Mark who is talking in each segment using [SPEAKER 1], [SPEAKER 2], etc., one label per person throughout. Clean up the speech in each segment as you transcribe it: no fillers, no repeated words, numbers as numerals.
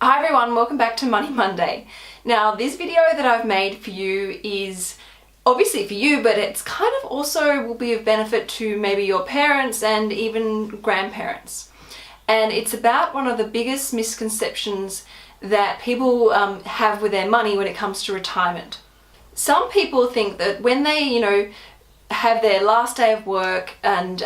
[SPEAKER 1] Hi everyone, welcome back to Money Monday. Now this video that I've made for you is obviously for you, but it's kind of also will be of benefit to maybe your parents and even grandparents. And it's about one of the biggest misconceptions that people have with their money when it comes to retirement. Some people think that when they, have their last day of work and,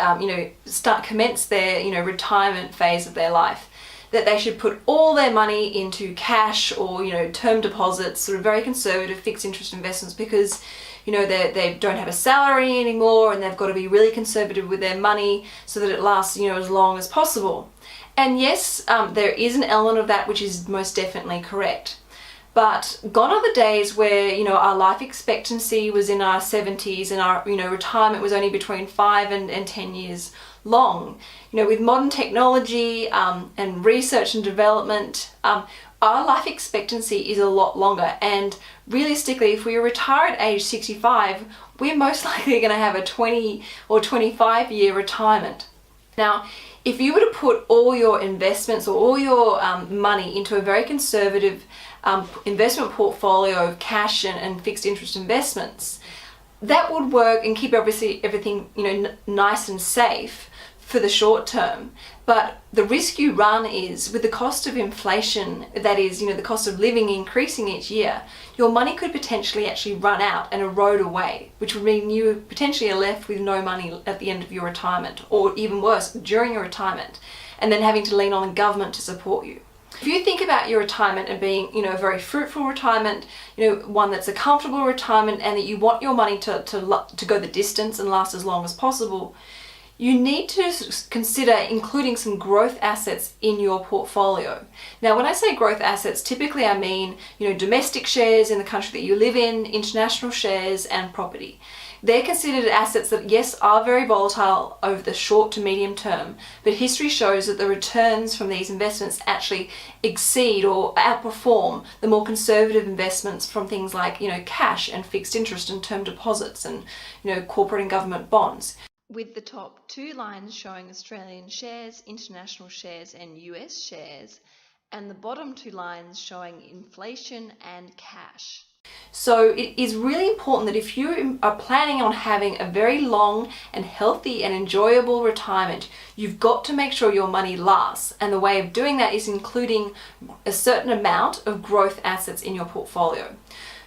[SPEAKER 1] commence their, retirement phase of their life, that they should put all their money into cash or, term deposits, sort of very conservative fixed interest investments because, they don't have a salary anymore and they've got to be really conservative with their money so that it lasts, as long as possible. And yes, there is an element of that which is most definitely correct. But gone are the days where, our life expectancy was in our 70s and our, retirement was only between 5 and 10 years long. With modern technology and research and development, our life expectancy is a lot longer. And realistically, if we retire at age 65, we're most likely going to have a 20 or 25 year retirement. Now, if you were to put all your investments or all your money into a very conservative investment portfolio of cash and fixed interest investments, that would work and keep everything nice and safe for the short term. But the risk you run is with the cost of inflation, that is, the cost of living increasing each year, your money could potentially actually run out and erode away, which would mean you potentially are left with no money at the end of your retirement, or even worse, during your retirement, and then having to lean on the government to support you. If you think about your retirement and being, a very fruitful retirement, one that's a comfortable retirement, and that you want your money to go the distance and last as long as possible, you need to consider including some growth assets in your portfolio. Now, when I say growth assets, typically I mean, domestic shares in the country that you live in, international shares, and property. They're considered assets that, yes, are very volatile over the short to medium term, but history shows that the returns from these investments actually exceed or outperform the more conservative investments from things like, cash and fixed interest and term deposits and, corporate and government bonds. With the top two lines showing Australian shares, international shares, and US shares, and the bottom two lines showing inflation and cash. So it is really important that if you are planning on having a very long and healthy and enjoyable retirement, you've got to make sure your money lasts. And the way of doing that is including a certain amount of growth assets in your portfolio.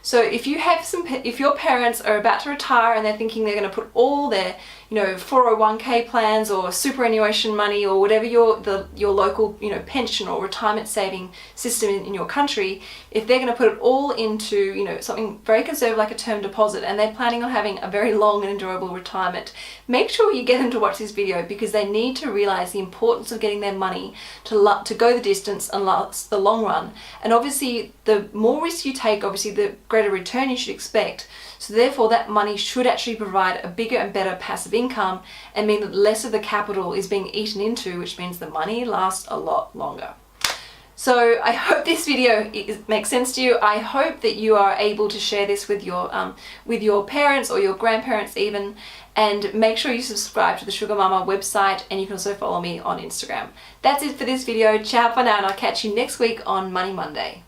[SPEAKER 1] So if your parents are about to retire and they're thinking they're going to put all their 401k plans or superannuation money or whatever your local pension or retirement saving system in your country, if they're going to put it all into something very conservative like a term deposit, and they're planning on having a very long and enjoyable retirement, make sure you get them to watch this video, because they need to realize the importance of getting their money to go the distance and last the long run. And obviously the more risk you take, obviously the greater return you should expect. So therefore that money should actually provide a bigger and better passive income and mean that less of the capital is being eaten into, which means the money lasts a lot longer. So I hope this video makes sense to you. I hope that you are able to share this with your parents or your grandparents even, and make sure you subscribe to the SugarMamma website, and you can also follow me on Instagram. That's it for this video. Ciao for now, and I'll catch you next week on Money Monday.